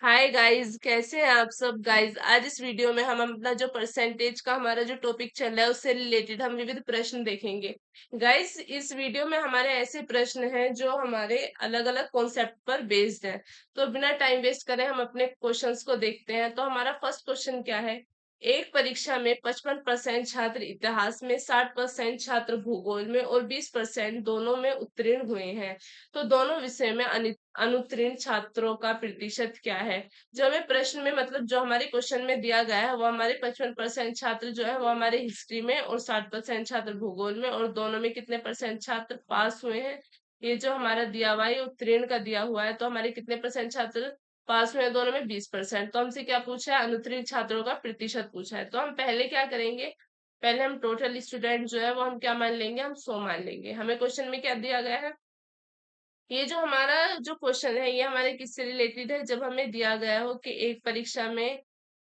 Hi guys, कैसे हैं आप सब गाइस। आज इस वीडियो में हम अपना जो परसेंटेज का हमारा जो टॉपिक चल रहा है उससे रिलेटेड हम विविध प्रश्न देखेंगे। गाइस, इस वीडियो में हमारे ऐसे प्रश्न हैं जो हमारे अलग अलग कॉन्सेप्ट पर बेस्ड हैं। तो बिना टाइम वेस्ट करें हम अपने क्वेश्चंस को देखते हैं। तो हमारा फर्स्ट क्वेश्चन क्या है। एक परीक्षा में 55% छात्र इतिहास में, 60% छात्र भूगोल में और 20% दोनों में उत्तीर्ण हुए हैं। तो दोनों विषय में अनुत्तीर्ण छात्रों का प्रतिशत क्या है। जो हमें प्रश्न में मतलब जो हमारे क्वेश्चन में दिया गया है वो हमारे 55% छात्र जो है वो हमारे हिस्ट्री में और 60% छात्र भूगोल में और दोनों में कितने परसेंट छात्र पास हुए हैं। ये जो हमारा दिया हुआ है ये उत्तीर्ण का दिया हुआ है। तो हमारे कितने परसेंट छात्र पास हुए हैं दोनों में 20%। तो हमसे क्या पूछा है, अनुत्तीर्ण छात्रों का प्रतिशत पूछा है। तो हम पहले क्या करेंगे, पहले हम टोटल स्टूडेंट जो है वो हम क्या मान लेंगे, हम 100 मान लेंगे। हमें क्वेश्चन में क्या दिया गया है, ये जो हमारा जो क्वेश्चन है ये हमारे किससे रिलेटेड है। जब हमें दिया गया हो कि एक परीक्षा में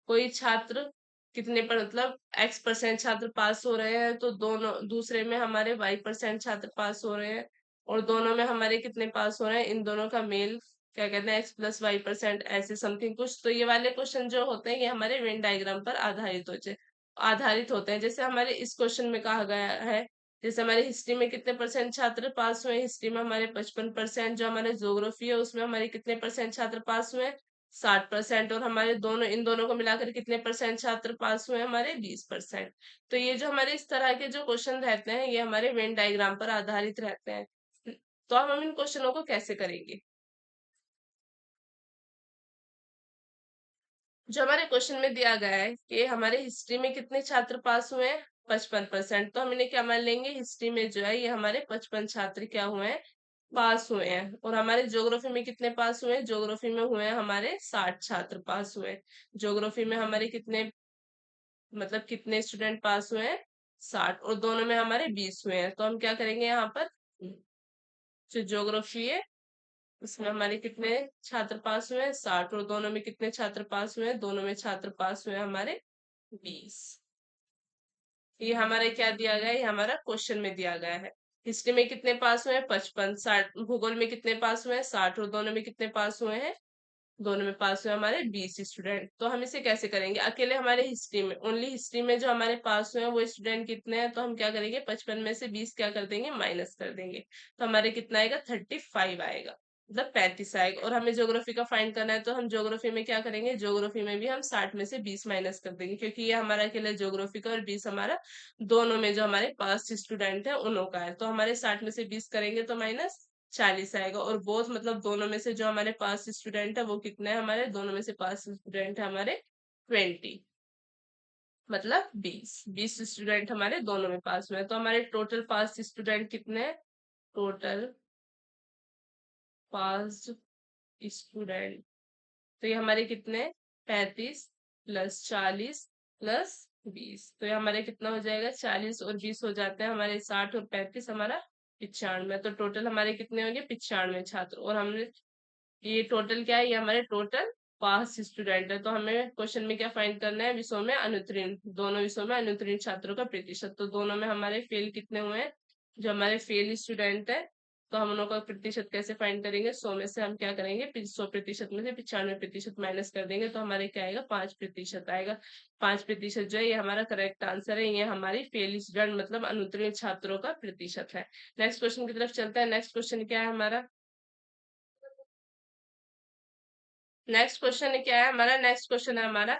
कोई छात्र कितने पर मतलब x% छात्र पास हो रहे हैं, तो दोनों दूसरे में हमारे y% छात्र पास हो रहे हैं और दोनों में हमारे कितने पास हो रहे हैं, इन दोनों का मेल क्या कहते हैं x+y%, ऐसे समथिंग कुछ। तो ये वाले क्वेश्चन जो होते हैं ये हमारे वेन डायग्राम पर आधारित होते हैं। जैसे हमारे इस क्वेश्चन में कहा गया है, जैसे हमारे हिस्ट्री में कितने परसेंट छात्र पास हुए, हिस्ट्री में हमारे 55%। जो हमारे ज्योग्राफी है उसमें हमारे कितने परसेंट छात्र पास हुए, 60%। और हमारे दोनों इन दोनों को मिलाकर कितने परसेंट छात्र पास हुए, हमारे 20%। तो ये जो हमारे इस तरह के जो क्वेश्चन रहते हैं ये हमारे वेन डायग्राम पर आधारित रहते हैं। तो हम इन क्वेश्चनों को कैसे करेंगे। जो हमारे क्वेश्चन में दिया गया है कि हमारे हिस्ट्री में कितने छात्र पास हुए हैं, 55%। तो हम इन्हें क्या मान लेंगे, हिस्ट्री में जो है ये हमारे 55 छात्र क्या हुए हैं, पास हुए हैं। और हमारे ज्योग्राफी में कितने पास हुए हैं, ज्योग्राफी में हुए हैं हमारे 60 छात्र पास हुए हैं। ज्योग्राफी में हमारे कितने मतलब कितने स्टूडेंट पास हुए हैं, 60। और दोनों में हमारे 20 हुए हैं। तो हम क्या करेंगे यहाँ पर, जो ज्योग्राफी है उसमें हमारे कितने छात्र पास हुए हैं, 60। और दोनों में कितने छात्र पास हुए हैं, दोनों में छात्र पास हुए हैं हमारे 20। ये हमारा क्या दिया गया है, ये हमारा क्वेश्चन में दिया गया है। हिस्ट्री में कितने पास हुए हैं, 55। 60 भूगोल में कितने पास हुए हैं, 60। और दोनों में कितने पास हुए हैं, दोनों में पास हुए हमारे 20 स्टूडेंट। तो हम इसे कैसे करेंगे, अकेले हमारे हिस्ट्री में, ओनली हिस्ट्री में जो हमारे पास हुए हैं वो स्टूडेंट कितने हैं। तो हम क्या करेंगे, 55 में से 20 क्या कर देंगे, माइनस कर देंगे। तो हमारे कितना आएगा, 35 आएगा, मतलब 35 आएगा। और हमें ज्योग्राफी का फाइंड करना है तो हम ज्योग्राफी में क्या करेंगे, ज्योग्राफी में भी हम 60 में से 20 माइनस कर देंगे, क्योंकि ये हमारा अकेले ज्योग्राफी का और 20 हमारा दोनों में जो हमारे पास स्टूडेंट है उन्हों का है। तो हमारे 60 में से 20 करेंगे तो माइनस 40 आएगा। और बोथ मतलब दोनों में से जो हमारे पास स्टूडेंट है वो कितने हैं, हमारे दोनों में से पास स्टूडेंट है हमारे 20, मतलब 20 स्टूडेंट हमारे दोनों में पास हुए हैं। तो हमारे टोटल पास स्टूडेंट कितने हैं, टोटल पास स्टूडेंट, तो ये हमारे कितने, 35 + 40 + 20। तो ये हमारे कितना हो जाएगा, 40 और 20 हो जाते हैं हमारे 60 और 35 हमारा 95। तो टोटल हमारे कितने होंगे, 95 छात्र। और हमने ये टोटल क्या है, ये हमारे टोटल पास स्टूडेंट है। तो हमें क्वेश्चन में क्या फाइंड करना है, विषयों में अनुत्तीर्ण, दोनों विषयों में अनुत्तीर्ण छात्रों का प्रतिशत। तो दोनों में हमारे फेल कितने हुए हैं, जो हमारे फेल स्टूडेंट है। तो हम उनका प्रतिशत कैसे फाइंड करेंगे, 100 में से हम क्या करेंगे, 100% में से 95% माइनस कर देंगे। तो हमारे क्या आएगा, 5% आएगा। 5% जो है ये हमारा करेक्ट आंसर है, ये हमारी फेल स्टूडेंट मतलब अनुत्तीर्ण छात्रों का प्रतिशत है। नेक्स्ट क्वेश्चन की तरफ चलते हैं। नेक्स्ट क्वेश्चन क्या है हमारा, नेक्स्ट क्वेश्चन क्या है हमारा, नेक्स्ट क्वेश्चन है हमारा,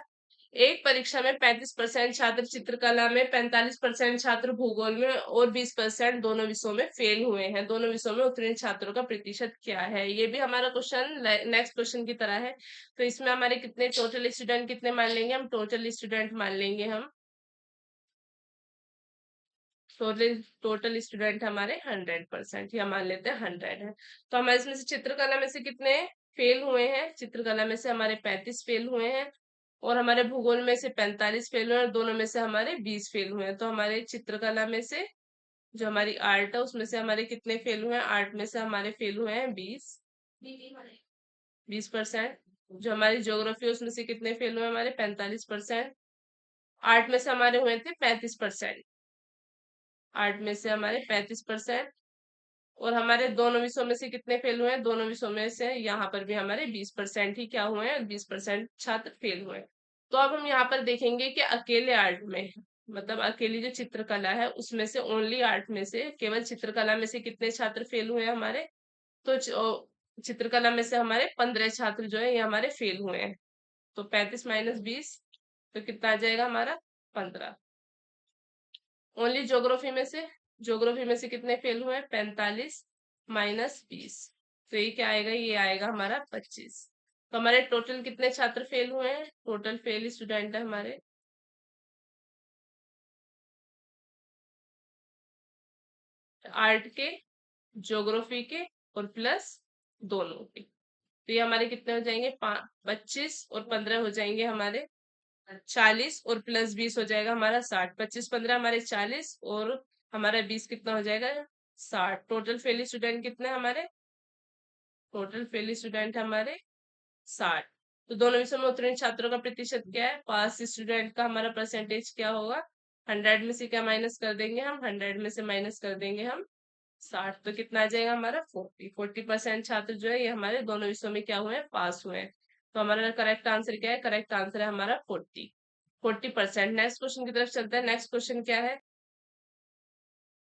एक परीक्षा में 35% छात्र चित्रकला में, 45% छात्र भूगोल में और 20% दोनों विषयों में फेल हुए हैं। दोनों विषयों में उत्तीर्ण छात्रों का प्रतिशत क्या है। ये भी हमारा क्वेश्चन नेक्स्ट क्वेश्चन की तरह है। तो इसमें हमारे कितने टोटल स्टूडेंट कितने मान लेंगे, हम टोटल स्टूडेंट मान लेंगे, हम टोटल स्टूडेंट हमारे 100%, या मान लेते हैं 100 है। तो हमारे इसमें से चित्रकला में से कितने फेल हुए हैं, चित्रकला में से हमारे 35 फेल हुए हैं। और हमारे भूगोल में से 45 फेल हुए हैं और दोनों में से हमारे 20 फेल हुए हैं। तो हमारे चित्रकला में से जो हमारी आर्ट है उसमें से हमारे कितने फेल हुए हैं, आर्ट में से हमारे फेल हुए हैं 20%। जो हमारी ज्योग्राफी है उसमें से कितने फेल हुए हैं, हमारे 45%। आर्ट में से हमारे हुए थे 35%, आर्ट में से हमारे 35%। और हमारे दोनों विषयों में से कितने फेल हुए हैं? दोनों विषयों में से यहाँ पर भी हमारे 20% ही क्या हुए हैं? 20% छात्र फेल हुए हैं। तो अब हम यहाँ पर देखेंगे कि अकेले आर्ट में, मतलब अकेली जो चित्रकला है उसमें से, ओनली आर्ट में से, केवल चित्रकला में से कितने छात्र फेल हुए हैं हमारे? तो चित्रकला में से हमारे 15 छात्र जो है ये हमारे फेल हुए हैं। तो 35 - 20, तो कितना आ जाएगा हमारा? 15। ओनली ज्योग्राफी में से कितने फेल हुए? 45 - 20, तो ये क्या आएगा? ये आएगा हमारा 25। तो हमारे टोटल कितने छात्र फेल हुए हैं? टोटल फेल स्टूडेंट है हमारे आर्ट के, ज्योग्राफी के और प्लस दोनों के। तो ये हमारे कितने हो जाएंगे? 25 और 15 हो जाएंगे हमारे 40, और प्लस 20 हो जाएगा हमारा 60। 25 - 15 हमारे 40, और हमारा 20 कितना हो जाएगा? 60। टोटल फेल स्टूडेंट कितने हमारे? टोटल फेल स्टूडेंट हमारे 60। तो दोनों विषयों में उत्तीर्ण छात्रों का प्रतिशत क्या है? पास स्टूडेंट का हमारा परसेंटेज क्या होगा? 100 में से क्या माइनस कर देंगे हम? 100 में से माइनस कर देंगे हम 60। तो कितना आ जाएगा हमारा? 40% छात्र जो है ये हमारे दोनों विषयों में क्या हुए हैं? पास हुए हैं। तो हमारा करेक्ट आंसर क्या है? करेक्ट आंसर है हमारा 40%। नेक्स्ट क्वेश्चन की तरफ चलते हैं। नेक्स्ट क्वेश्चन क्या है?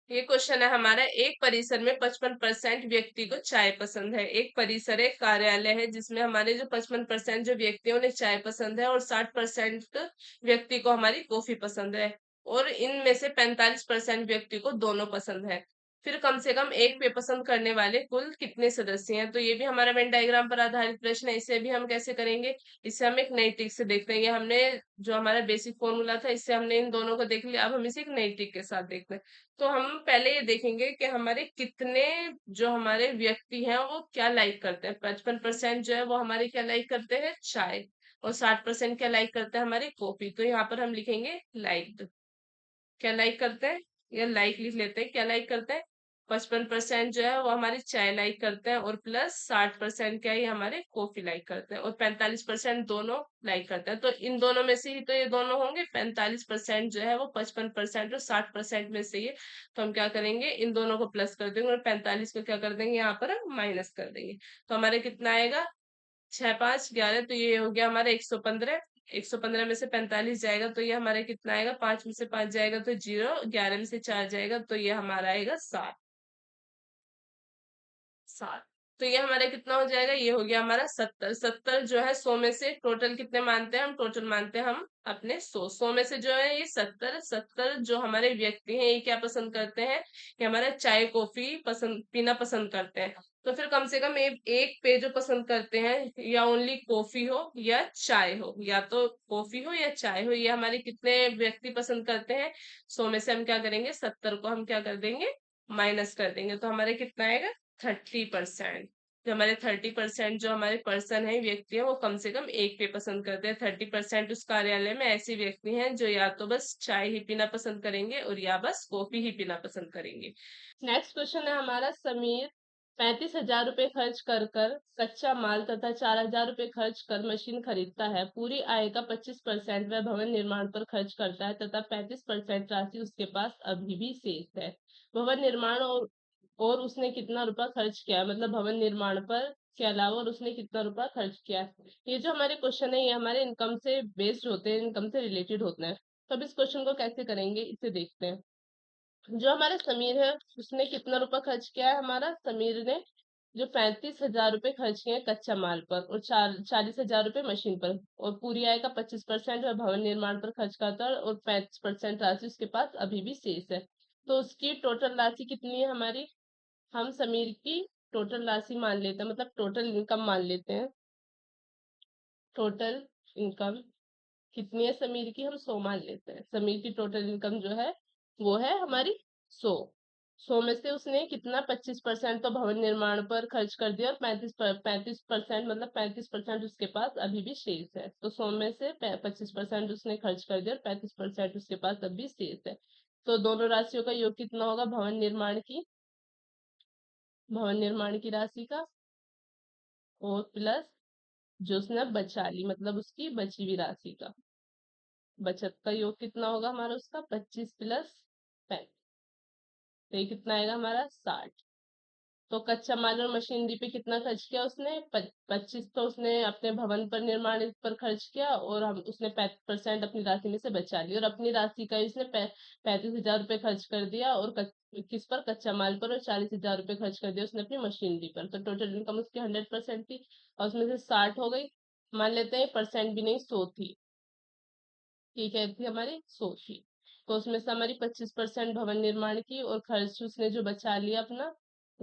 ये क्वेश्चन है हमारा, एक परिसर में 55% व्यक्ति को चाय पसंद है। एक परिसर, एक कार्यालय है जिसमें हमारे जो 55% जो व्यक्ति है उन्हें चाय पसंद है, और 60% व्यक्ति को हमारी कॉफी पसंद है, और इनमें से 45% व्यक्ति को दोनों पसंद है। फिर कम से कम एक पे पसंद करने वाले कुल कितने सदस्य हैं? तो ये भी हमारा वेन डायग्राम पर आधारित प्रश्न है। इसे भी हम कैसे करेंगे? इसे हम एक नई ट्रिक से देखते हैं। ये हमने जो हमारा बेसिक फॉर्मूला था इससे हमने इन दोनों को देख लिया, अब हम इसे एक नई ट्रिक के साथ देखते हैं। तो हम पहले ये देखेंगे कि हमारे कितने जो हमारे व्यक्ति हैं वो क्या लाइक करते हैं। 55% जो है वो हमारे क्या लाइक करते हैं? चाय। और 60% क्या लाइक करते हैं? हमारी कॉफी। तो यहाँ पर हम लिखेंगे लाइक। क्या लाइक करते हैं? या लाइक लिख लेते हैं। क्या लाइक करते हैं? 55% जो है वो हमारी चाय लाइक करते हैं, और प्लस 60% क्या है? हमारे कॉफी लाइक करते हैं, और 45% दोनों लाइक करते हैं। तो इन दोनों में से ही तो ये दोनों होंगे। 45% जो है वो 55% और 60% में से ही है। तो हम क्या करेंगे? इन दोनों को प्लस कर देंगे, और 45 को क्या कर देंगे? यहाँ पर हम माइनस कर देंगे। तो हमारे कितना आएगा? 6 - 5 - 11, तो ये हो गया हमारा 115। 115 में से 45 जाएगा तो ये हमारा कितना आएगा? 5 में से 5 जाएगा तो 0, 11 में से 4 जाएगा तो ये हमारा आएगा 7। 7। तो ये हमारा कितना हो जाएगा? ये हो गया हमारा 70। 70 जो है 100 में से टोटल कितने मानते हैं हम? टोटल मानते हैं हम अपने 100। 100 में से जो है ये 70 जो हमारे व्यक्ति हैं ये क्या पसंद करते हैं? ये हमारा चाय कॉफी पसंद पीना पसंद करते हैं। तो फिर कम से कम एक पे जो पसंद करते हैं, या ओनली कॉफी हो या चाय हो, या तो कॉफी हो या चाय हो, ये हमारे कितने व्यक्ति पसंद करते हैं? 100 में से हम क्या करेंगे? 70 को हम क्या कर देंगे? माइनस कर देंगे। तो हमारे कितना आएगा? 30%। जो हमारे 30% जो हमारे पर्सन है, व्यक्ति है, वो कम से कम एक पे पसंद करते हैं। 30% उस कार्यालय में ऐसे व्यक्ति हैं जो या तो बस चाय ही पीना पसंद करेंगे, और या बस कॉफी ही पीना पसंद करेंगे। नेक्स्ट क्वेश्चन है हमारा, समीर 35,000 रुपए खर्च कर कर कच्चा माल तथा 4,000 रुपए खर्च कर मशीन खरीदता है। पूरी आय का 25% वह भवन निर्माण पर खर्च करता है तथा 35% राशि उसके पास अभी भी शेष है। भवन निर्माण और उसने कितना रुपया खर्च किया है? मतलब भवन निर्माण पर के अलावा और उसने कितना रुपया खर्च किया है? ये जो हमारे क्वेश्चन है ये हमारे इनकम से बेस्ड होते हैं, इनकम से रिलेटेड होते हैं। तो अब इस क्वेश्चन को कैसे करेंगे इसे देखते हैं। जो हमारा समीर है उसने कितना रुपया खर्च किया है? हमारा समीर ने जो 35,000 रुपए खर्च किए हैं कच्चा माल पर, और 40,000 रुपए मशीन पर, और पूरी आय का 25% वह भवन निर्माण पर खर्च करता है, और 35% राशि उसके पास अभी भी शेष है। तो उसकी टोटल राशि कितनी है हमारी? हम समीर की टोटल राशि मान लेते हैं, मतलब टोटल इनकम मान लेते हैं। टोटल इनकम कितनी है समीर की? हम 100 मान लेते हैं। समीर की टोटल इनकम जो है वो है हमारी 100। 100 में से उसने कितना? 25% तो भवन निर्माण पर खर्च कर दिया, और 35% मतलब 35% उसके पास अभी भी शेष है। तो 100 में से 25% उसने खर्च कर दिया, और 35% उसके पास अभी शेष है। तो दोनों राशियों का योग कितना होगा? भवन निर्माण की राशि का, और प्लस जो उसने अब बचा ली, मतलब उसकी बची हुई राशि का। बचत का योग कितना होगा हमारा? उसका 25 + 35। तो ये कितना आएगा हमारा? 60। तो कच्चा माल और मशीनरी पे कितना खर्च किया उसने? 25 तो उसने अपने भवन पर निर्माण पर खर्च किया, और हम उसने 35% अपनी राशि में से बचा लिया, और अपनी राशि का उसने 35,000 रुपये खर्च कर दिया, और किस पर? कच्चा माल पर, और 40,000 रुपये खर्च कर दिया उसने अपनी मशीनरी पर। तो टोटल इनकम उसकी 100% थी, और उसमें से 60 हो गई। मान लेते हैं परसेंट भी नहीं, 100 थी। ठीक है, थी हमारी 100 थी। तो उसमें से हमारी 25% भवन निर्माण की, और खर्च उसने जो बचा लिया अपना,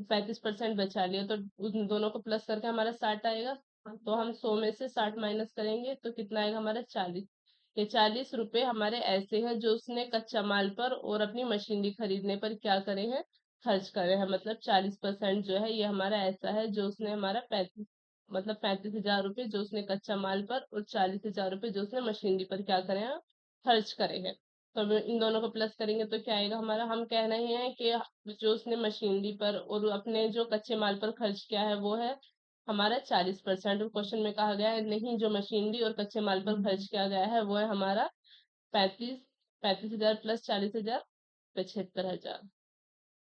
35% बचा लिया, तो उन दोनों को प्लस करके हमारा 60 आएगा। तो हम 100 में से 60 माइनस करेंगे तो कितना आएगा हमारा? 40। ये 40 रुपए हमारे ऐसे हैं जो उसने कच्चा माल पर और अपनी मशीनरी खरीदने पर क्या करे हैं? खर्च करे हैं। मतलब 40% जो है ये हमारा ऐसा है जो उसने हमारा 35, मतलब 35,000 रुपये जो उसने कच्चा माल पर, और 40,000 रुपये जो उसने मशीनरी पर क्या करे हैं? खर्च करे हैं। तो अब इन दोनों को प्लस करेंगे तो क्या आएगा हमारा? हम कह रहे हैं कि जो उसने मशीनरी पर और अपने जो कच्चे माल पर खर्च किया है वो है हमारा 40%। और क्वेश्चन में कहा गया है नहीं, जो मशीनरी और कच्चे माल पर खर्च किया गया है वो है हमारा 35। 35,000 प्लस 40,000, 75,000।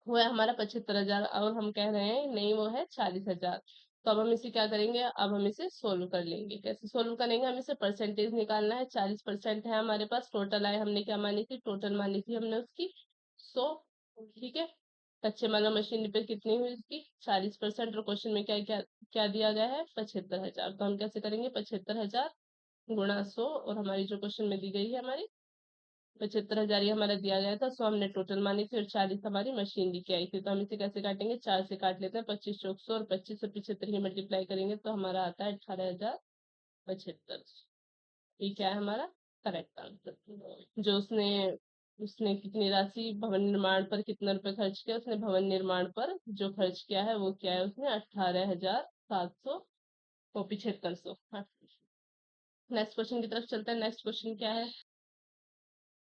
वो है हमारा 75,000, और हम कह रहे हैं नहीं, वो है 40,000। तो अब हम इसे क्या करेंगे? अब हम इसे सोल्व कर लेंगे। कैसे सोल्व करेंगे? हम इसे परसेंटेज निकालना है। 40% है हमारे पास। टोटल आए, हमने क्या मानी थी? टोटल मानी थी हमने उसकी 100। ठीक है। कच्चे माल और मशीनरी पे कितनी हुई उसकी? 40%। और क्वेश्चन में क्या क्या क्या दिया गया है? 75,000। तो हम कैसे करेंगे? 75,000 गुणा 100, और हमारी जो क्वेश्चन में दी गई है हमारी 75,000 ये हमारा दिया गया था। 100 हमने टोटल मानी थी, और 40 हमारी मशीनरी की आई थी। तो हम इसे कैसे काटेंगे? 4 से काट लेते हैं। 25 चौक 100, और 25 से 75 की मल्टीप्लाई करेंगे तो हमारा आता है 18,075। ये क्या है हमारा करेक्ट आंसर? जो उसने उसने कितनी राशि भवन निर्माण पर, कितना रुपए खर्च किया उसने भवन निर्माण पर? जो खर्च किया है वो क्या है? उसने 18,700 और 7500। नेक्स्ट क्वेश्चन की तरफ चलते हैं। नेक्स्ट क्वेश्चन क्या है?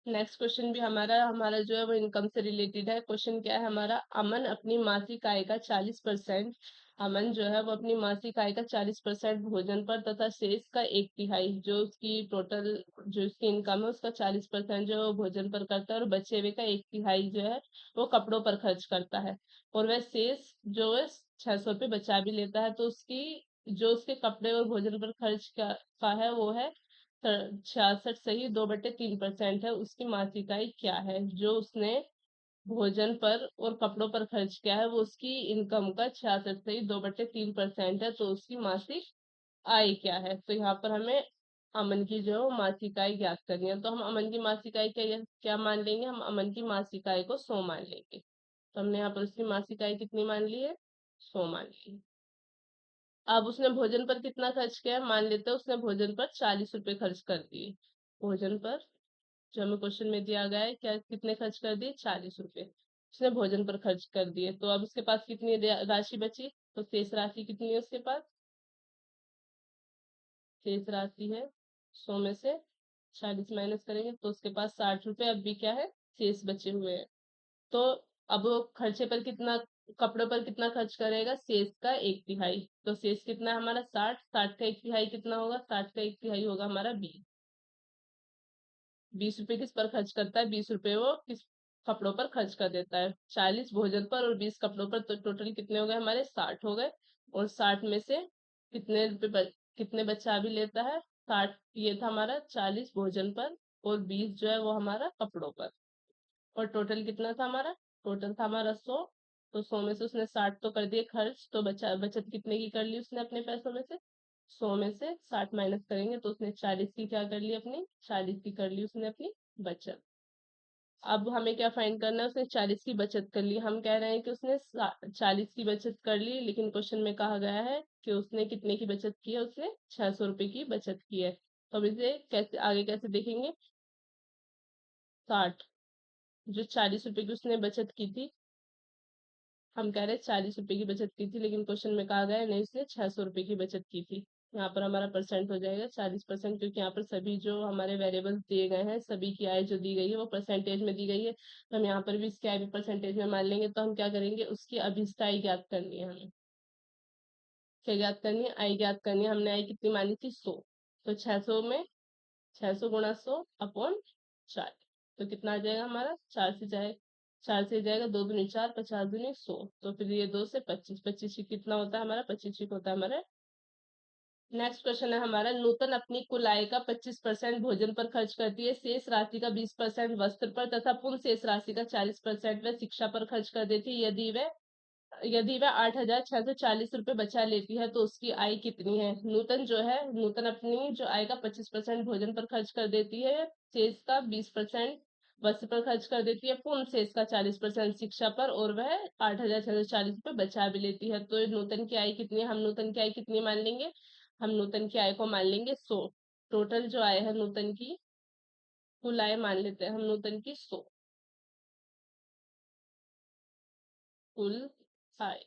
नेक्स्ट क्वेश्चन भी हमारा हमारा जो है वो इनकम से रिलेटेड है। क्वेश्चन क्या है हमारा? अमन अपनी मासिक आय का 40%, अमन जो है वो अपनी मासिक आय का 40% भोजन पर तथा शेष का 1/3, जो उसकी टोटल जो उसकी इनकम है उसका 40% जो है वो भोजन पर करता है, और बचे हुए का 1/3 जो है वो कपड़ों पर खर्च करता है, और वह शेष जो है 600 रुपये बचा भी लेता है। तो उसकी जो उसके कपड़े और भोजन पर खर्च का है वो है 66 सही 2/3% है। उसकी मासिक आय क्या है? जो उसने भोजन पर और कपड़ों पर खर्च किया है वो उसकी इनकम का 66 सही 2/3% है। तो उसकी मासिक आय क्या है? तो यहाँ पर हमें अमन की जो है वो मासिक आय ज्ञात करनी है। तो हम अमन की मासिक आय क्या क्या मान लेंगे? हम अमन की मासिक आय को 100 मान लेंगे। तो हमने यहाँ पर उसकी मासिक आय कितनी मान ली है? 100 मान ली। अब उसने भोजन पर कितना खर्च किया है? मान लेते हैं उसने भोजन पर 40 रुपए खर्च कर दिए। भोजन पर जो हमें क्वेश्चन में दिया गया है, क्या कितने खर्च कर दिए? 40 रुपए उसने भोजन पर खर्च कर दिए। तो अब उसके पास कितनी राशि बची? तो शेष राशि कितनी है उसके पास? शेष राशि है 100 में से 40 माइनस करेंगे तो उसके पास 60 रुपए अब भी क्या है? शेष बचे हुए हैं। तो अब वो खर्चे पर कितना, कपड़ों पर कितना खर्च करेगा? शेष का 1/3। तो शेष कितना है हमारा? 60। 60 का 1/3 कितना होगा? 60 का 1/3 होगा हमारा 20। 20 रुपए किस पर खर्च करता है? 20 रुपए वो किस कपड़ों पर खर्च कर देता है? 40 भोजन पर और 20 कपड़ों पर। तो टोटल कितने हो गए हमारे? 60 हो गए। और 60 में से कितने रुपए कितने बचा भी लेता है? 60 ये था हमारा 40 भोजन पर, और 20 जो है वो हमारा कपड़ों पर। और टोटल कितना था हमारा? टोटल था हमारा 100। तो 100 में से उसने 60 तो कर दिए खर्च, तो बचत कितने की कर ली उसने अपने पैसों में से? 100 में से 60 माइनस करेंगे तो उसने 40 की क्या कर ली अपनी? 40 की कर ली उसने अपनी बचत। अब हमें क्या फाइंड करना है? उसने 40 की बचत कर ली। हम कह रहे हैं कि उसने 40 की बचत कर ली, लेकिन क्वेश्चन में कहा गया है कि उसने कितने की बचत की है? उसने 600 रुपए की बचत की है। तो अब इसे कैसे आगे कैसे देखेंगे? 60, जो 40 रुपए की उसने बचत की थी, हम कह रहे हैं 40 रुपए की बचत की थी, लेकिन क्वेश्चन में कहा गया है नहीं, उसने 600 रुपए की बचत की थी। यहाँ पर हमारा परसेंट हो जाएगा 40%, क्योंकि यहाँ पर सभी जो हमारे वेरिएबल्स दिए गए हैं सभी की आय जो दी गई है वो परसेंटेज में दी गई है। तो हम यहाँ पर भी इसकी आय भी परसेंटेज में मान लेंगे। तो हम क्या करेंगे? उसकी अभिष्ट आय ज्ञात करनी है हमें। क्या ज्ञात करनी है? आय ज्ञात करनी है। हमने आय कितनी मानी थी? 100। तो 600 में 600 गुणा 100 अपॉन 4। तो कितना आ जाएगा हमारा? 4 से जाए 4 से जाएगा, 2 दूनी 4, 50 दूनी 100, तो फिर ये 2 से 25, 25 ही कितना होता है हमारा, 25 ही होता है हमारा। नेक्स्ट क्वेश्चन है हमारा, नूतन अपनी कुल आय का 25% भोजन पर खर्च करती है, शेष राशि का 20% वस्त्र पर तथा पूर्ण शेष राशि का 40% वह शिक्षा पर खर्च कर देती है। यदि वह 8,640 रुपये बचा लेती है तो उसकी आय कितनी है। नूतन अपनी जो आय का 25% भोजन पर खर्च कर देती है, शेष का 20% वस्त्र पर खर्च कर देती है, पूर्ण शेष का 40% शिक्षा पर, और वह 8,640 रुपये बचा भी लेती है। तो नूतन की आय कितनी है, हम नूतन की आय कितनी मान लेंगे, हम नूतन की आय को मान लेंगे 100। टोटल जो आय है नूतन की, कुल आय मान लेते हैं हम नूतन की 100, कुल आय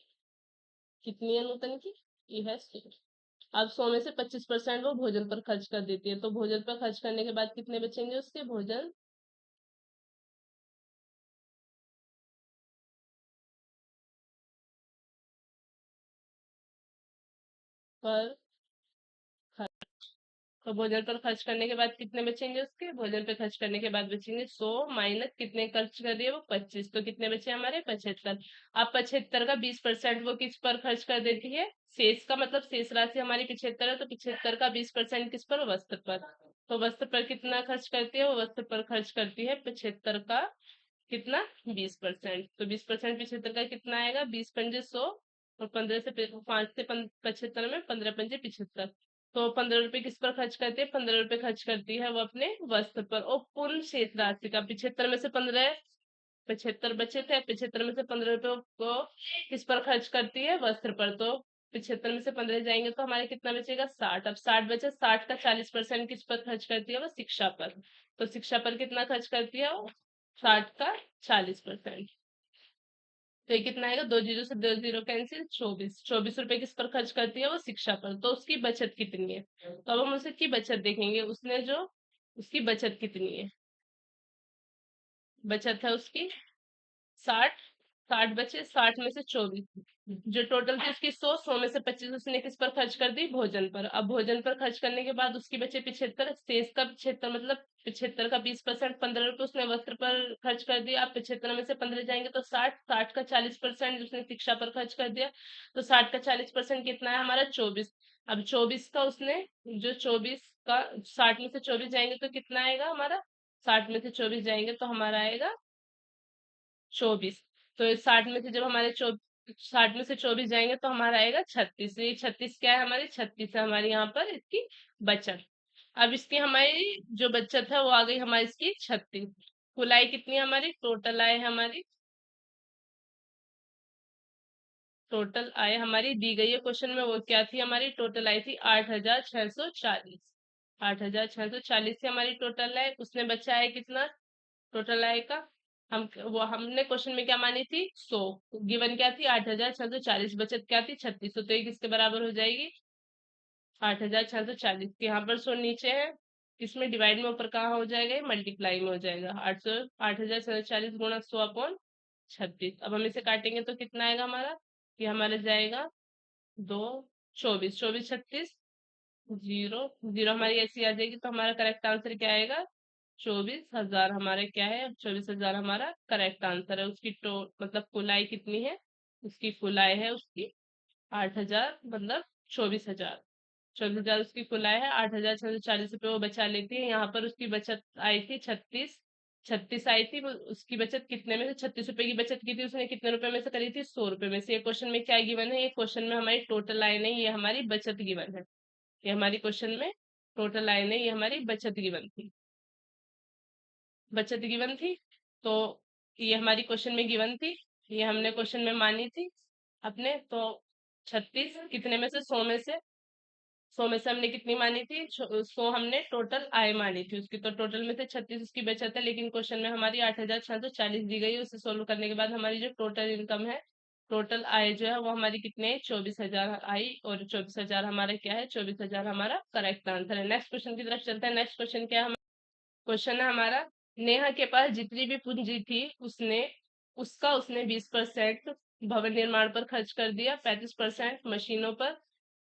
कितनी है नूतन की, ये है 100। अब 100 में से 25% वो भोजन पर खर्च कर देती है, तो भोजन पर खर्च करने के बाद कितने बचेंगे उसके, भोजन पर तो भोजन पर खर्च करने के बाद कितने बचेंगे उसके, भोजन पे खर्च करने के बाद बचेंगे 100 माइनस कितने खर्च कर दिए वो 25, तो कितने बचे हमारे 75। अब 75 का 20% वो किस पर खर्च कर देती है, शेष का मतलब शेष राशि हमारी 75 है, तो 75 का 20% किस पर, वस्त्र पर। तो वस्त्र पर कितना खर्च करती है, वो वस्त्र पर खर्च करती है 75 का कितना, 20%। तो 20% 75 का कितना आएगा, 20 पंजे 100, और 15 से 5 से 75 में 15 पंजे 75, तो 15 रुपए किस पर खर्च करती है, 15 रुपए खर्च करती है वो अपने वस्त्र पर। और पूर्ण शेष राशि का 75 में से 15, 75 बचे थे, 75 में से 15 रुपए को किस पर खर्च करती है, वस्त्र पर। तो 75 में से 15 जाएंगे तो हमारे कितना बचेगा, 60। अब 60 बचे, 60 का 40% किस पर खर्च करती है, वो शिक्षा पर। तो शिक्षा पर कितना खर्च करती है वो, 60 का 40%। तो ये कितना आएगा, 2 जीरो से 2 जीरो कैंसिल, 24। 24 रुपए किस पर खर्च करती है वो, शिक्षा पर। तो उसकी बचत कितनी है, तो अब हम उसकी बचत देखेंगे, उसने जो उसकी बचत कितनी है, बचत है उसकी 60। 60 बचे, 60 में से 24, जो टोटल थी उसकी 100, 100 में से 25 उसने किस पर खर्च कर दी, भोजन पर। अब भोजन पर खर्च करने के बाद उसकी बचे 75, शेष का 75 मतलब 75 का 20%, 15 रुपए उसने वस्त्र पर खर्च कर दिया। अब 75 में से 15 जाएंगे तो 60, 60 का 40% उसने शिक्षा पर खर्च कर दिया, तो 60 का 40% कितना है हमारा, 24। अब 24 का उसने जो 24 का 60 में से 24 जाएंगे तो कितना आएगा हमारा, 60 में से 24 जाएंगे तो हमारा आएगा 24। तो इस 60 में से जब हमारे 60 में से 24 जाएंगे तो हमारा आएगा 36। ये 36 क्या है हमारी, 36 है हमारी यहाँ पर इसकी बचत। अब इसकी हमारी जो बचत है वो आ गई हमारी इसकी 36। कुल आय कितनी है हमारी, टोटल आय है हमारी, टोटल आय हमारी दी गई है क्वेश्चन में, वो क्या थी हमारी, टोटल आय थी 8,640। 8,640 से हमारी टोटल आय, उसने बचा है कितना, टोटल आय का, हमने क्वेश्चन में क्या मानी थी, 100। गिवन क्या थी, 8,640, बचत क्या थी 3600, तो ये किसके बराबर हो जाएगी, 8,640। यहाँ पर 100 नीचे है, इसमें डिवाइड में ऊपर कहाँ हो जाएगा, मल्टीप्लाई में हो जाएगा, 8,640 गुणा 100/36। अब हम इसे काटेंगे तो कितना आएगा हमारा, ये हमारा जाएगा 2, 24, 24 36, जीरो, जीरो हमारी ऐसी आ जाएगी, तो हमारा करेक्ट आंसर क्या आएगा, 24,000 हमारा क्या है, 24,000 हमारा करेक्ट आंसर है। उसकी मतलब कुल आय कितनी है, उसकी कुल आय है उसकी 8,000 मतलब 24,000। 24,000 उसकी कुल आय है, 8,640 रुपये वो बचा लेती है। यहाँ पर उसकी बचत आई थी 36, 36 आई थी, उसकी बचत कितने में से, 36 रुपए की बचत की थी उसने, कितने रुपए में से करी थी, 100 रुपए में से। ये क्वेश्चन में क्या गिवन है, ये क्वेश्चन में हमारी टोटल आय नहीं, ये हमारी बचत गिवन है। ये हमारी क्वेश्चन में टोटल आय नहीं, ये हमारी बचत गिवन थी, बचत गिवन थी। तो ये हमारी क्वेश्चन में गिवन थी, ये हमने क्वेश्चन में मानी थी अपने। तो 36 कितने में से, 100 में से, 100 में से हमने कितनी मानी थी, 100 हमने टोटल आय मानी थी उसकी, तो टोटल में से 36 उसकी बचत है। लेकिन क्वेश्चन में हमारी 8,640 दी गई है, उसे सोल्व करने के बाद हमारी जो टोटल इनकम है, टोटल आय जो है वो हमारी कितनी है, 24,000 आई, और 24,000 हमारा क्या है, 24,000 हमारा करेक्ट आंसर है। नेक्स्ट क्वेश्चन की तरफ चलते हैं। नेक्स्ट क्वेश्चन क्या है, क्वेश्चन है हमारा, नेहा के पास जितनी भी पूंजी थी उसने 20% भवन निर्माण पर खर्च कर दिया, 35% मशीनों पर,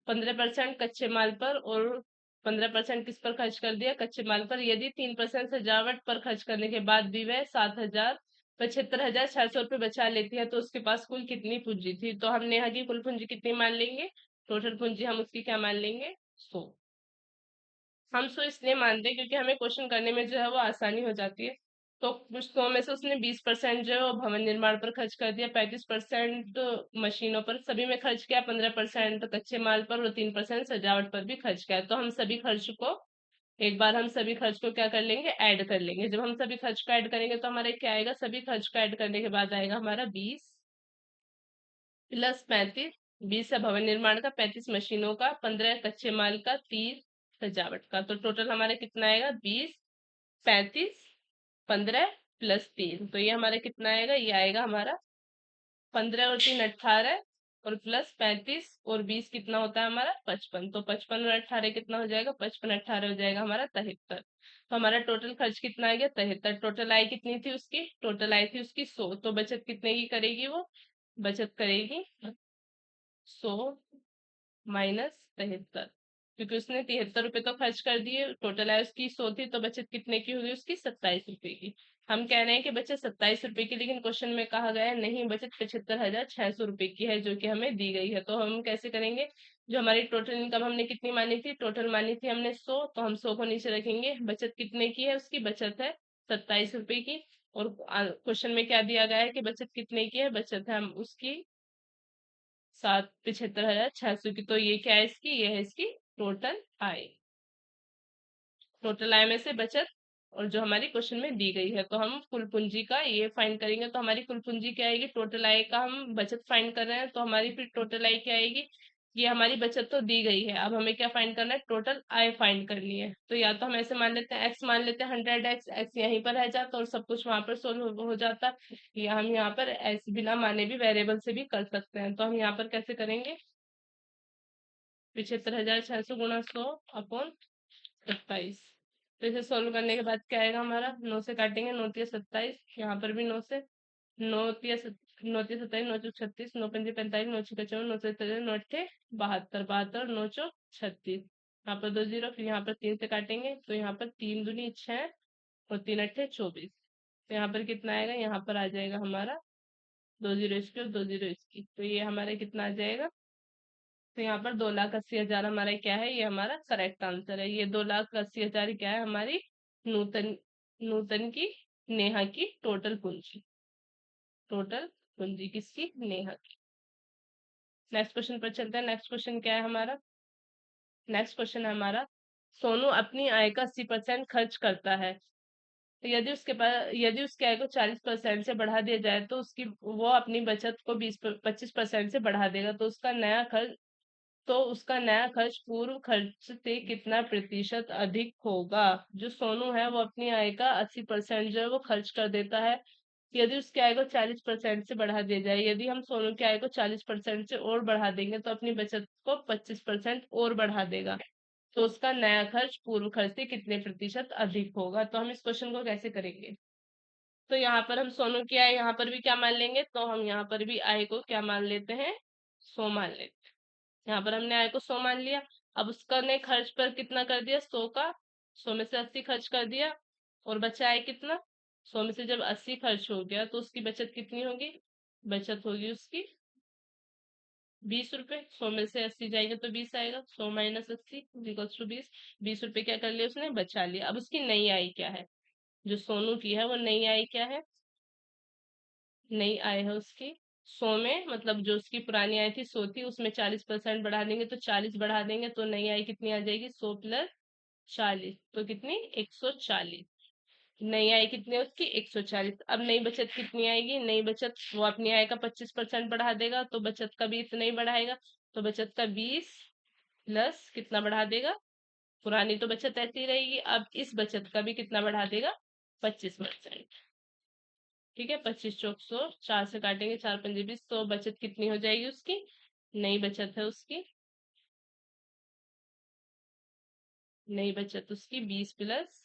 15% कच्चे माल पर, और 15% किस पर खर्च कर दिया, कच्चे माल पर। यदि 3% सजावट पर खर्च करने के बाद भी वह 7,000 ₹75,600 बचा लेती है तो उसके पास कुल कितनी पूंजी थी। तो हम नेहा की कुल पूंजी कितनी मान लेंगे, टोटल पूंजी हम उसकी क्या मान लेंगे, 100। हम 100 इसलिए मानते हैं क्योंकि हमें क्वेश्चन करने में जो है वो आसानी हो जाती है। तो कुछ 100 में से उसने 20% जो है वो भवन निर्माण पर खर्च कर दिया, 35% मशीनों पर सभी में खर्च किया, 15% कच्चे माल पर और 3% सजावट पर भी खर्च किया। तो हम सभी खर्च को एक बार हम सभी खर्च को क्या कर लेंगे, ऐड कर लेंगे। जब हम सभी खर्च को ऐड करेंगे तो हमारा क्या आएगा, सभी खर्च को ऐड करने के बाद आएगा हमारा 20 प्लस 35। 20 है भवन निर्माण का, 35 मशीनों का, 15 कच्चे माल का, 30 सजावट का। तो टोटल हमारा कितना आएगा, 20, 35, 15 प्लस 3। तो ये हमारा कितना आएगा, ये आएगा हमारा 15 और 3 18 और प्लस 35 और 20 कितना होता है हमारा 55। तो 55 और 18 कितना हो जाएगा, 55 18 हो जाएगा हमारा 73। तो हमारा टोटल खर्च कितना आ गया, 73। टोटल आय कितनी थी उसकी, टोटल आय थी उसकी 100। तो बचत कितने की करेगी वो, बचत करेगी 100 -73, क्योंकि उसने 73 रुपए तो खर्च कर दिए, टोटल आय उसकी 100 थी, तो बचत कितने की होगी उसकी, 27 रुपए की। हम कह रहे हैं कि बचत 27 रुपए की, लेकिन क्वेश्चन में कहा गया है नहीं, बचत 75,600 रुपए की है जो कि हमें दी गई है। तो हम कैसे करेंगे, जो हमारी टोटल इनकम हमने कितनी मानी थी, टोटल मानी थी हमने 100, तो हम 100 को नीचे रखेंगे। बचत कितने की है, उसकी बचत है 27 रुपए की। और क्वेश्चन में क्या दिया गया है कि बचत कितने की है, बचत है हम उसकी 75,600 की। तो ये क्या है इसकी, ये है इसकी टोटल आय। टोटल आय में से बचत और जो हमारी क्वेश्चन में दी गई है, तो हम कुल पूंजी का ये फाइंड करेंगे। तो हमारी कुल पूंजी क्या आएगी, टोटल आय का हम बचत फाइंड कर रहे हैं, तो हमारी फिर टोटल आय क्या आएगी, ये हमारी बचत तो दी गई है, अब हमें क्या फाइंड करना है, टोटल आय फाइंड करनी है। तो या तो हम ऐसे मान लेते हैं, एक्स मान लेते हैं, 100x, एक्स यहीं पर रह जाता और सब कुछ वहां पर सोल्व हो जाता, या हम यहाँ पर ऐसे बिना माने भी वेरिएबल से भी कर सकते हैं। तो हम यहाँ पर कैसे करेंगे, 75,600 गुणा 100 अपॉन 27। तो इसे सोल्व करने के बाद क्या आएगा हमारा, 9 से काटेंगे, 9 तिया 27, यहाँ पर भी 9 से, 9 तिया 27, 9 चौक 36, 9 पंजे 45, 9 6 55, 9 7 9 8 72, 72, 9 चौक 36। यहाँ पर 2 जीरो, फिर यहाँ पर 3 से काटेंगे, तो यहाँ पर 3 दूनी 6 और 3 अट्ठे 24। तो यहाँ पर कितना आएगा, यहाँ पर आ जाएगा हमारा 2 जीरो इसकी और 2 जीरो इसकी, तो ये हमारा कितना आ जाएगा, तो यहाँ पर 2,80,000 हमारा क्या है, ये हमारा करेक्ट आंसर है। ये 2,80,000 क्या है, हमारी नूतन नूतन की, नेहा की टोटल पूंजी, टोटल पूंजी किसकी, नेहा की। नेक्स्ट क्वेश्चन पर चलते हैं। नेक्स्ट क्वेश्चन क्या है हमारा, नेक्स्ट क्वेश्चन है हमारा, सोनू अपनी आय का 80% खर्च करता है, तो यदि उसकी आय को 40% से बढ़ा दिया जाए तो उसकी वो अपनी बचत को 25% से बढ़ा देगा, तो उसका नया खर्च पूर्व खर्च से कितना प्रतिशत अधिक होगा। जो सोनू है वो अपनी आय का 80% जो है वो खर्च कर देता है, यदि उसकी आय को 40% से बढ़ा दिया जाए, यदि हम सोनू की आय को 40% से और बढ़ा देंगे तो अपनी बचत को 25% और बढ़ा देगा, तो उसका नया खर्च पूर्व खर्च से कितने प्रतिशत अधिक होगा। तो हम इस क्वेश्चन को कैसे करेंगे, तो यहाँ पर हम सोनू की आय यहाँ पर भी क्या मान लेंगे, तो हम यहाँ पर भी आय को क्या मान लेते हैं, 100 मान लेते हैं। यहाँ पर हमने आय को 100 मान लिया। अब उसका ने खर्च पर कितना कर दिया, 100 का, 100 में से 80 खर्च कर दिया, और बचा है कितना, 100 में से जब 80 खर्च हो गया तो उसकी बचत कितनी होगी, बचत होगी उसकी 20 रुपए। 100 में से 80 जाएगा तो 20 आएगा, 100 -80 इक्वल्स टू 20। 20 रुपए क्या कर लिया उसने, बचा लिया। अब उसकी नई आय क्या है, जो सोनू की है वो नई आय क्या है, नई आय है उसकी 100 में, मतलब जो उसकी पुरानी आय थी 100 थी, उसमें 40% बढ़ा देंगे, तो 40 बढ़ा देंगे तो नई आय कितनी आ जाएगी, 100 प्लस 40, तो कितनी, 140। नई आय कितनी है उसकी, 140। अब नई बचत कितनी आएगी, नई बचत वो अपनी आय का 25% बढ़ा देगा, तो बचत का भी इतना ही बढ़ाएगा, तो बचत का 20 प्लस कितना बढ़ा देगा, पुरानी तो बचत ऐसी ही रहेगी, अब इस बचत का भी कितना बढ़ा देगा, 25%। ठीक है, 25 चौक 100, 4 से काटेंगे, 4 पंजे 20, तो बचत कितनी हो जाएगी उसकी, नई बचत है उसकी, नई बचत उसकी 20 प्लस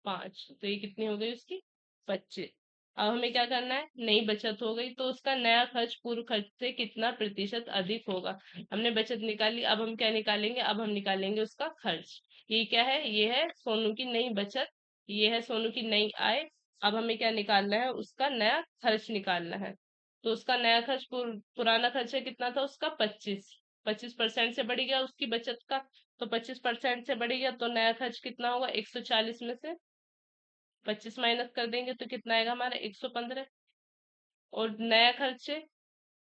5, तो ये कितनी हो गई उसकी, 25। अब हमें क्या करना है, नई बचत हो गई तो उसका नया खर्च पूर्व खर्च से कितना प्रतिशत अधिक होगा। हमने बचत निकाली, अब हम क्या निकालेंगे, अब हम निकालेंगे उसका खर्च। ये क्या है, ये है सोनू की नई बचत, ये है सोनू की नई आय, अब हमें क्या निकालना है, उसका नया खर्च निकालना है। तो उसका नया खर्च पुराना खर्चा कितना था उसका, 25। 25% से बढ़ गया उसकी बचत का, तो 25% से बढ़ गया तो नया खर्च कितना होगा, 140 में से 25 माइनस कर देंगे तो कितना आएगा हमारा, 115। और नया खर्चे,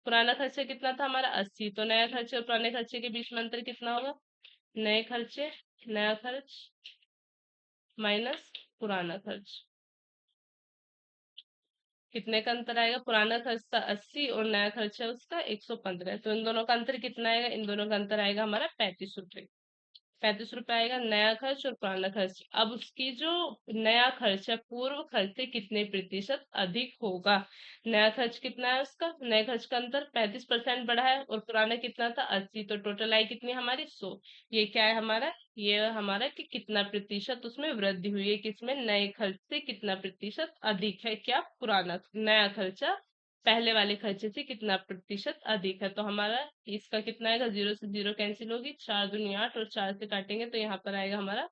पुराना खर्चा कितना था हमारा, 80। तो नया खर्चे और पुराने खर्चे के बीच में अंतर कितना होगा, नए खर्चे, नया खर्च माइनस पुराना खर्च, कितने का अंतर आएगा, पुराना खर्च था 80 और नया खर्च है उसका 115। तो इन दोनों का अंतर कितना आएगा, इन दोनों का अंतर आएगा हमारा 35 रुपए। 35 रुपए आएगा नया खर्च और पुराना खर्च। अब उसकी जो नया खर्च है पूर्व खर्च से कितने प्रतिशत अधिक होगा। नया खर्च कितना है उसका, नया खर्च का अंतर 35% बढ़ा है और पुराना कितना था 80। तो टोटल आई कितनी हमारी 100। ये क्या है हमारा, ये हमारा कि कितना प्रतिशत उसमें वृद्धि हुई है, किसमें, नए खर्च से कितना प्रतिशत अधिक है, क्या पुराना, नया खर्चा पहले वाले खर्चे से कितना प्रतिशत अधिक है। तो हमारा इसका कितना आएगा, 0 से 0 कैंसिल होगी, 4 दूनी 8 और 4 से काटेंगे तो यहाँ पर आएगा हमारा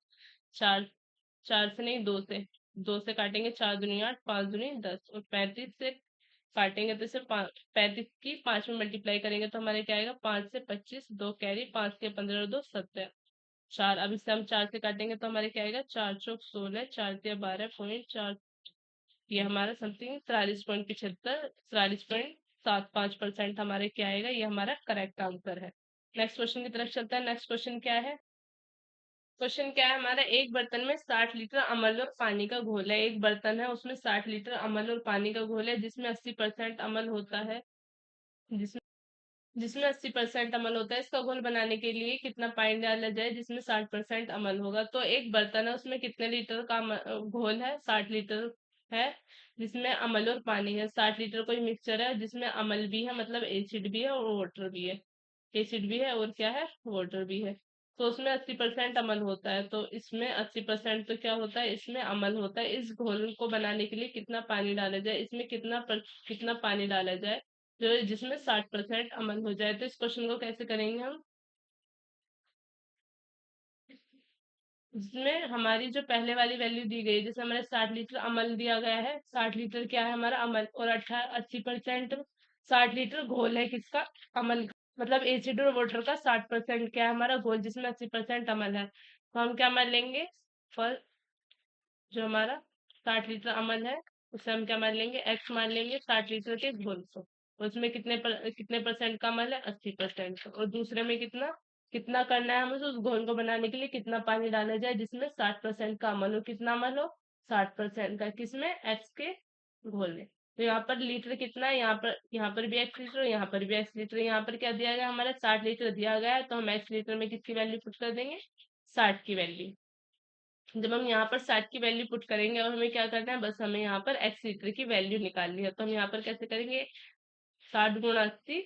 4। 4 से नहीं, 2 से, 2 से काटेंगे 4 दूनी 8, 5 दूनी 10 और 35 से काटेंगे तो इसे 35 की 5 में मल्टीप्लाई करेंगे तो हमारे क्या आएगा, 5 से 25, 2 कैरी, 5 के 15 और 2 17, 4। अब इसे हम 4 से काटेंगे तो हमारे क्या आएगा, 4 चौक 16, 4 तिया 12.4, ये हमारा समथिंग 43.75, 43.75% हमारे क्या आएगा, ये हमारा करेक्ट आंसर है। नेक्स्ट क्वेश्चन की तरफ चलता है। नेक्स्ट क्वेश्चन क्या है, क्वेश्चन क्या है हमारा, एक बर्तन में 60 लीटर अमल और पानी का घोल है। एक बर्तन है उसमें 60 लीटर अमल और पानी का घोल है जिसमें 80% अमल होता है, जिसमें जिसमें 80% अमल होता है। इसका घोल बनाने के लिए कितना पानी डाला जाए जिसमें 60% अमल होगा। तो एक बर्तन है उसमें कितने लीटर का घोल है, 60 लीटर है, जिसमें अमल और पानी है। 60 लीटर कोई मिक्सचर है जिसमें अमल भी है, मतलब एसिड भी है और वाटर भी है, एसिड भी है और क्या है, वाटर भी है। तो उसमें 80% अमल होता है, तो इसमें 80% तो क्या होता है, इसमें अमल होता है। इस घोल को बनाने के लिए कितना पानी डाला जाए, इसमें कितना पानी डाला जाए जो जिसमें 60% अमल हो जाए। तो इस क्वेश्चन को कैसे करेंगे हम, जिसमें हमारी जो पहले वाली वैल्यू दी गई है, जैसे हमारे 60 लीटर अमल दिया गया है, 60 लीटर क्या है हमारा अमल, और 80%, 60 लीटर घोल है किसका, अमल का, मतलब एसिड और वाटर का 60% क्या है हमारा घोल जिसमें 80% अमल है। तो हम क्या मान लेंगे, फर्स्ट जो हमारा 60 लीटर अमल है उसे हम क्या मान लेंगे, एक्स मान लेंगे 60 लीटर के घोल को। उसमें कितने परसेंट का अमल है, 80%। और दूसरे में कितना कितना करना है हमें, उस घोल को बनाने के लिए कितना पानी डाला जाए जिसमें 60% का अमल हो, कितना अमल हो, 60% का, किसमें, एक्स के घोल में। तो यहाँ पर लीटर कितना है, यहाँ पर भी एक्स लीटर, यहाँ पर भी एक्स लीटर। यहाँ पर क्या दिया गया हमारा, 60 लीटर दिया गया है, तो हम एक्स लीटर में किसकी वैल्यू पुट कर देंगे, 60 की वैल्यू। जब हम यहाँ पर 60 की वैल्यू पुट करेंगे और हमें क्या करना है, बस हमें यहाँ पर एक्स लीटर की वैल्यू निकालनी है। तो हम यहाँ पर कैसे करेंगे, 60 गुणा 80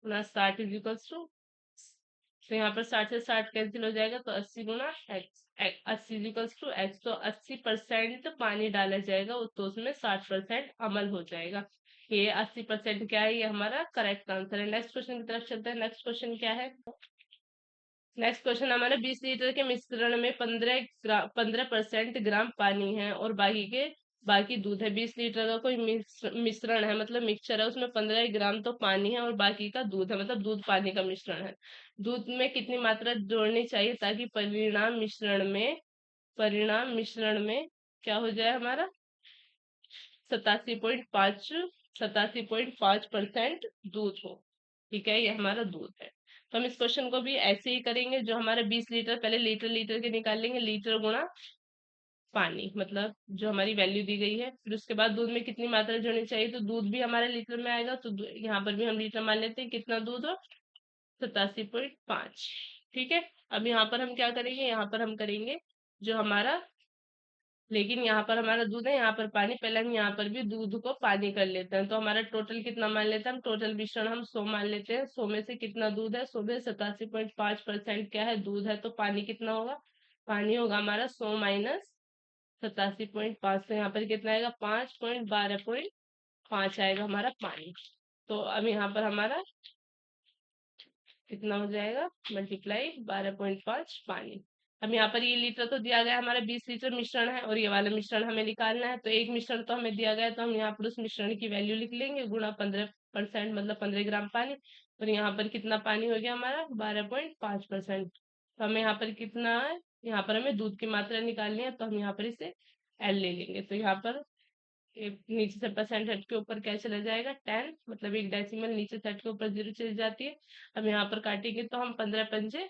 गुणा 60 इज इक्वल्स टू, तो यहाँ पर 60 से 60 कैंसिल हो जाएगा तो 80 गुणा x, 80 is equals to x. तो 80% पानी डाला जाएगा तो उसमें 60% अमल हो जाएगा। ये 80% क्या है, ये हमारा करेक्ट आंसर है। नेक्स्ट क्वेश्चन की तरफ चलते हैं। नेक्स्ट क्वेश्चन क्या है, नेक्स्ट क्वेश्चन हमारा, 20 लीटर के मिश्रण में 15% ग्राम पानी है और बाकी दूध है। 20 लीटर का कोई मिश्रण है, मतलब मिक्सचर है, उसमें 15 ग्राम तो पानी है और बाकी का दूध है, मतलब दूध पानी का मिश्रण है। दूध में कितनी मात्रा जोड़नी चाहिए ताकि परिणाम मिश्रण में क्या हो जाए हमारा, 87.5 87.5% दूध हो। ठीक है, ये हमारा दूध है। तो हम इस क्वेश्चन को भी ऐसे ही करेंगे, जो हमारे 20 लीटर, पहले लीटर लीटर के निकाल लेंगे, लीटर गुणा पानी, मतलब जो हमारी वैल्यू दी गई है। फिर उसके बाद दूध में कितनी मात्रा जोड़नी चाहिए, तो दूध भी हमारे लीटर में आएगा, तो यहाँ पर भी हम लीटर मान लेते हैं, कितना दूध हो, 87.5। ठीक है, अब यहाँ पर हम क्या करेंगे, यहाँ पर हम करेंगे जो हमारा, लेकिन यहाँ पर हमारा दूध है, यहाँ पर पानी, पहले हम यहाँ पर भी दूध को पानी कर लेते हैं। तो हमारा टोटल कितना मान लेते हैं, हम टोटल मिश्रण हम 100 मान लेते हैं। 100 में से कितना दूध है, 100 में 87.5% क्या है, दूध है। तो पानी कितना होगा, पानी होगा हमारा 100 माइनस 87.5, तो यहाँ पर कितना आएगा, 5.12.5 आएगा हमारा पानी। तो अब यहाँ पर हमारा कितना हो जाएगा, मल्टीप्लाई 12.5 पानी। अब यहाँ पर ये लीटर तो दिया गया है, हमारा 20 लीटर मिश्रण है और ये वाला मिश्रण हमें निकालना है। तो एक मिश्रण तो हमें दिया गया है, तो हम यहाँ पर उस मिश्रण की वैल्यू लिख लेंगे, गुणा 15%, मतलब 15 ग्राम पानी। और यहाँ पर कितना पानी हो गया हमारा, 12.5%। तो हमें यहाँ पर कितना है, यहाँ पर हमें दूध की मात्रा निकालनी है, तो हम यहाँ पर इसे एल ले लेंगे। तो यहाँ पर नीचे से परसेंट हट के ऊपर क्या चला जाएगा, 10, मतलब एक डेसिमल नीचे से हट के ऊपर 0 चली जाती है। अब यहाँ पर काटेंगे तो हम 15 पंजे,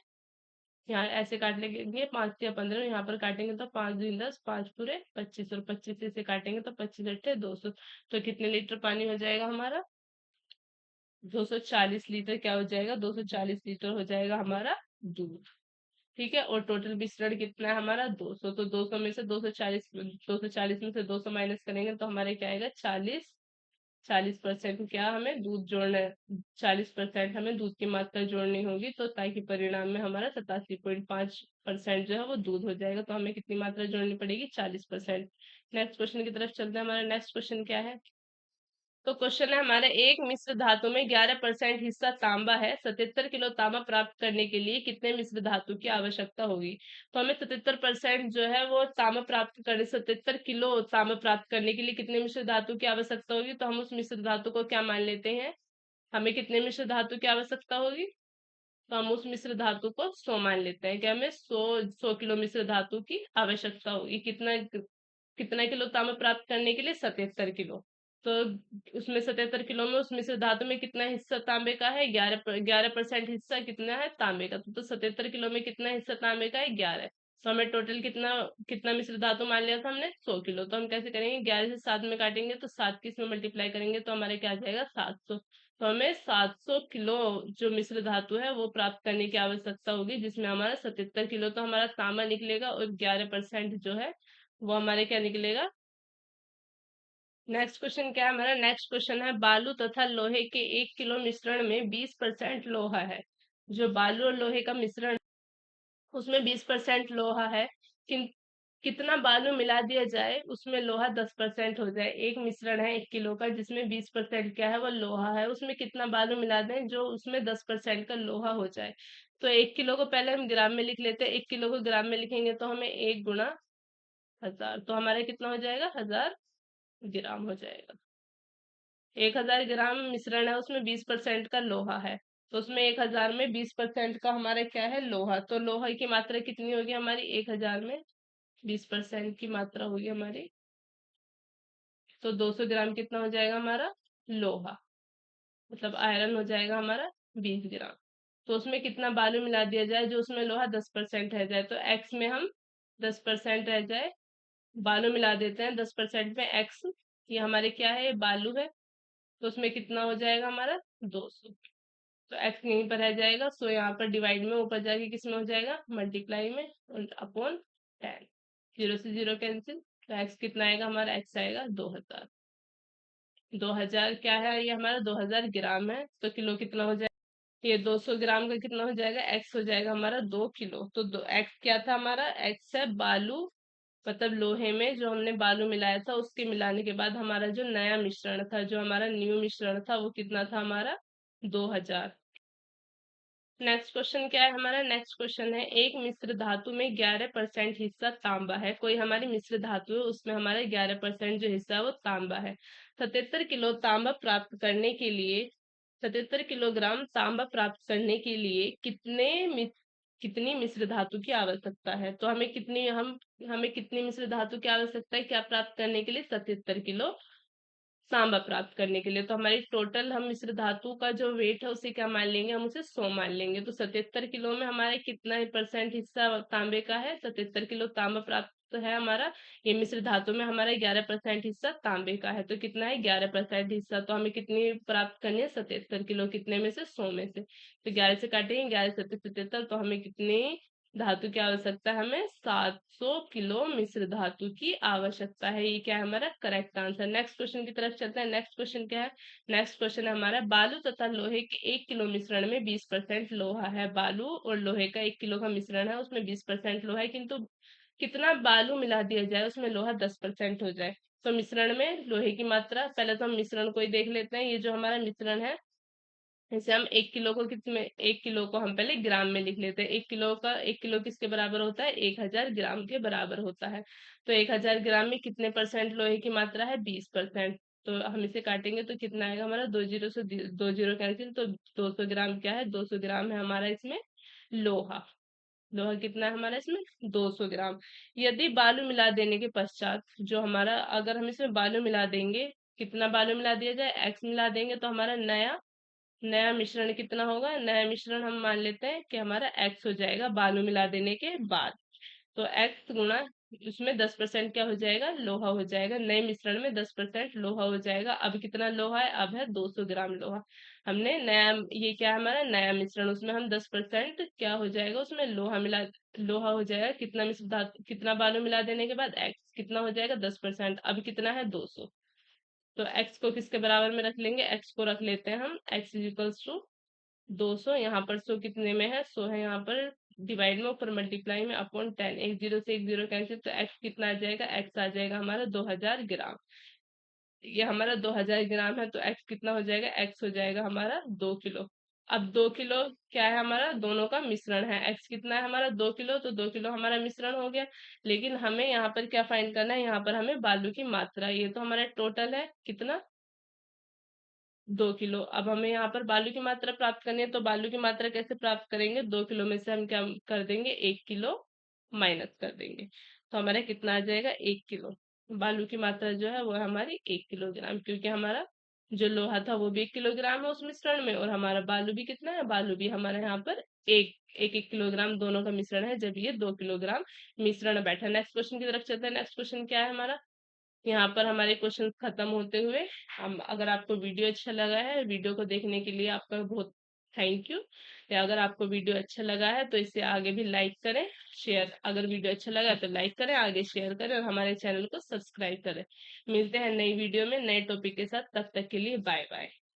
यहाँ ऐसे काट लेंगे, 5 या 15, यहाँ पर काटेंगे तो 5 दूनी 10, 5 पूरे 25, और 25 से इसे काटेंगे तो 25 अट्ठे 200। तो कितने लीटर पानी हो जाएगा हमारा, 240 लीटर क्या हो जाएगा, 240 लीटर हो जाएगा हमारा दूध। ठीक है, और टोटल मिश्रण कितना है हमारा, 200। तो 200 में से 240 में से 200 माइनस करेंगे तो हमारे क्या आएगा, 40। 40% क्या हमें दूध जोड़ना है, 40% हमें दूध की मात्रा जोड़नी होगी, तो ताकि परिणाम में हमारा 87.5% जो है वो दूध हो जाएगा। तो हमें कितनी मात्रा जोड़नी पड़ेगी, 40%। नेक्स्ट क्वेश्चन की तरफ चलते हैं। हमारा नेक्स्ट क्वेश्चन क्या है, तो क्वेश्चन है हमारे, एक मिश्र धातु में 11% हिस्सा तांबा है, 77 किलो तांबा प्राप्त करने के लिए कितने मिश्र धातु की आवश्यकता होगी। तो हमें 77% जो है वो तांबा प्राप्त करने, 77 किलो तांबा प्राप्त करने के लिए कितने मिश्र धातु की आवश्यकता होगी। तो हम उस मिश्र धातु को क्या मान लेते हैं, हमें कितने मिश्र धातु की आवश्यकता होगी, तो हम उस मिश्र धातु को 100 मान लेते हैं कि हमें 100 किलो मिश्र धातु की आवश्यकता होगी। कितना कितना किलो तांबा प्राप्त करने के लिए, 77 किलो। तो उसमें 77 किलो में उस मिश्र धातु में कितना हिस्सा तांबे का है, 11% हिस्सा कितना है तांबे का। तो 77 किलो में कितना हिस्सा तांबे का है, 11। तो हमें टोटल कितना कितना मिश्र धातु मान लिया था हमने, 100 किलो। तो हम कैसे करेंगे, 11 से 7 में काटेंगे तो 7 की इसमें मल्टीप्लाई करेंगे तो हमारे क्या आ जाएगा, 700। तो हमें 700 किलो जो मिश्र धातु है वो प्राप्त करने की आवश्यकता होगी, जिसमें हमारा 77 किलो तो हमारा तांबा निकलेगा, और 11% जो है वो हमारे क्या निकलेगा। नेक्स्ट क्वेश्चन क्या है हमारा, नेक्स्ट क्वेश्चन है, बालू तथा लोहे के 1 किलो मिश्रण में 20% लोहा है। जो बालू और लोहे का मिश्रण, उसमें 20% लोहा है। किन कितना बालू मिला दिया जाए उसमें लोहा 10% हो जाए। एक मिश्रण है 1 किलो का, जिसमें 20% क्या है वो लोहा है, उसमें कितना बालू मिला दें जो उसमें 10% का लोहा हो जाए। तो 1 किलो को पहले हम ग्राम में लिख लेते हैं, 1 किलो को ग्राम में लिखेंगे तो हमें 1 गुणा 1000, तो हमारा कितना हो जाएगा, 1000 ग्राम हो जाएगा। 1000 ग्राम मिश्रण है, उसमें 20% का लोहा है, तो उसमें 1000 में 20% का हमारा क्या है, लोहा। तो लोहा की मात्रा कितनी होगी हमारी, 1000 में 20% की मात्रा होगी हमारी, तो 200 ग्राम कितना हो जाएगा हमारा, लोहा, मतलब आयरन हो जाएगा हमारा 20 ग्राम। तो उसमें कितना बालू मिला दिया जाए जो उसमें लोहा 10% रह जाए, तो एक्स में हम 10% रह जाए, बालू मिला देते हैं 10% में एक्स, ये हमारे क्या है, ये बालू है। तो उसमें कितना हो जाएगा हमारा, 200। तो एक्स यहीं पर रह जाएगा, सो यहाँ पर डिवाइड में, ऊपर जाके किस में हो जाएगा, मल्टीप्लाई में, और अपॉन 10। 0 से 0 कैंसिल, तो एक्स कितना आएगा हमारा, एक्स आएगा 2000। 2000 क्या है, ये हमारा 2000 ग्राम है, तो किलो कितना हो जाएगा, ये 200 ग्राम का कितना हो जाएगा, एक्स हो जाएगा हमारा 2 किलो। तो दो एक्स क्या था हमारा, एक्स है बालू, मतलब लोहे में जो हमने बालू मिलाया था उसके मिलाने के बाद हमारा जो नया मिश्रण था, जो हमारा न्यू मिश्रण था, वो कितना था हमारा, 2000। नेक्स्ट क्वेश्चन क्या है हमारा, नेक्स्ट क्वेश्चन है, एक मिश्र धातु में 11% हिस्सा तांबा है। कोई हमारी मिश्र धातु है, उसमें हमारा 11% जो हिस्सा है वो तांबा है। 77 किलो तांबा प्राप्त करने के लिए, 77 किलोग्राम तांबा प्राप्त करने के लिए कितनी मिश्र धातु की आवश्यकता है। तो हमें कितनी मिश्र धातु की आवश्यकता है, क्या प्राप्त करने के लिए, 77 किलो तांबा प्राप्त करने के लिए। तो हमारी टोटल हम मिश्र धातु का जो वेट है उसे क्या मान लेंगे, हम उसे 100 मान लेंगे। तो 77 किलो में हमारे कितना ही परसेंट हिस्सा तांबे का है, 77 किलो तांबा प्राप्त है हमारा। ये मिश्र धातु में हमारा 11% हिस्सा तांबे का है, तो कितना है, 11% हिस्सा। तो हमें कितनी प्राप्त करनी है, 77 किलो, कितने में से, 100 में से। तो 11 से काटेंगे, 11 7 77, तो हमें कितनी धातु की आवश्यकता है, हमें 700 किलो मिश्र धातु की आवश्यकता है। ये क्या है हमारा करेक्ट आंसर। नेक्स्ट क्वेश्चन की तरफ चलते हैं। नेक्स्ट क्वेश्चन क्या है, नेक्स्ट क्वेश्चन है हमारा, बालू तथा लोहे के 1 किलो मिश्रण में 20% लोहा है। बालू और लोहे का 1 किलो का मिश्रण है, उसमें 20% लोहा है, किंतु कितना बालू मिला दिया जाए उसमें लोहा 10% हो जाए। तो मिश्रण में लोहे की मात्रा, पहले तो हम मिश्रण को ही देख लेते हैं। ये जो हमारा मिश्रण है जैसे हम 1 किलो को कितने 1 किलो को हम पहले ग्राम में लिख लेते हैं। 1 किलो किसके बराबर होता है? 1000 ग्राम के बराबर होता है। तो 1000 ग्राम में कितने परसेंट लोहे की मात्रा है? 20%। तो हम इसे काटेंगे तो कितना आएगा हमारा? दो जीरो से दो जीरो कैंसिल, तो 200 ग्राम क्या है? 200 ग्राम है हमारा इसमें लोहा। लोहा कितना है हमारा इसमें? 200 ग्राम। यदि बालू मिला देने के पश्चात जो हमारा, अगर हम इसमें बालू मिला देंगे, कितना बालू मिला दिया जाए? एक्स मिला देंगे तो हमारा नया नया मिश्रण कितना होगा? नया मिश्रण हम मान लेते हैं कि हमारा एक्स हो जाएगा बालू मिला देने के बाद। तो एक्स गुणा उसमें 10% क्या हो जाएगा? लोहा हो जाएगा। नए मिश्रण में 10% लोहा हो जाएगा। अब कितना लोहा है? अब है 200 ग्राम लोहा। हमने नया, ये क्या है हमारा नया मिश्रण, उसमें हम 10% क्या हो जाएगा? उसमें लोहा हो जाएगा। कितना मिश्र धातु, कितना बालू मिला देने के बाद? एक्स कितना हो जाएगा? 10%। अब कितना है? 200। तो एक्स को किसके बराबर में रख लेंगे? एक्स को रख लेते हैं हम एक्स इज इक्वल्स टू 200। यहाँ पर 100 कितने में है? 100 है यहाँ पर डिवाइड में, ऊपर मल्टीप्लाई में, अपॉन 10। एक जीरो से एक जीरो कैंसिल, तो एक्स कितना आ जाएगा? एक्स आ जाएगा हमारा 2000 ग्राम। ये हमारा 2000 ग्राम है, तो एक्स कितना हो जाएगा? एक्स हो जाएगा हमारा 2 किलो। अब 2 किलो क्या है हमारा? दोनों का मिश्रण है। एक्स कितना है हमारा? 2 किलो, तो 2 किलो हमारा मिश्रण हो गया। लेकिन हमें यहाँ पर क्या फाइंड करना है? यहाँ पर हमें बालू की मात्रा। ये तो हमारा टोटल है कितना? 2 किलो। अब हमें यहाँ पर बालू की मात्रा प्राप्त करनी है, तो बालू की मात्रा कैसे प्राप्त करेंगे? 2 किलो में से हम क्या कर देंगे? 1 किलो माइनस कर देंगे। तो हमारा कितना आ जाएगा? 1 किलो। बालू की मात्रा जो है वो है हमारी 1 किलोग्राम, क्योंकि हमारा जो लोहा था वो भी 1 किलोग्राम है उस मिश्रण में, और हमारा बालू भी कितना है? बालू भी हमारा यहाँ पर एक एक 1 किलोग्राम दोनों का मिश्रण है, जब ये 2 किलोग्राम मिश्रण बैठा। नेक्स्ट क्वेश्चन की तरफ चलते हैं। नेक्स्ट क्वेश्चन क्या है हमारा? यहाँ पर हमारे क्वेश्चन खत्म होते हुए, हम, अगर आपको वीडियो अच्छा लगा है, वीडियो को देखने के लिए आपका बहुत थैंक यू। या अगर आपको वीडियो अच्छा लगा है तो इसे आगे भी लाइक करें, शेयर, अगर वीडियो अच्छा लगा तो लाइक करें, आगे शेयर करें, और हमारे चैनल को सब्सक्राइब करें। मिलते हैं नई वीडियो में नए टॉपिक के साथ। तब तक के लिए बाय बाय।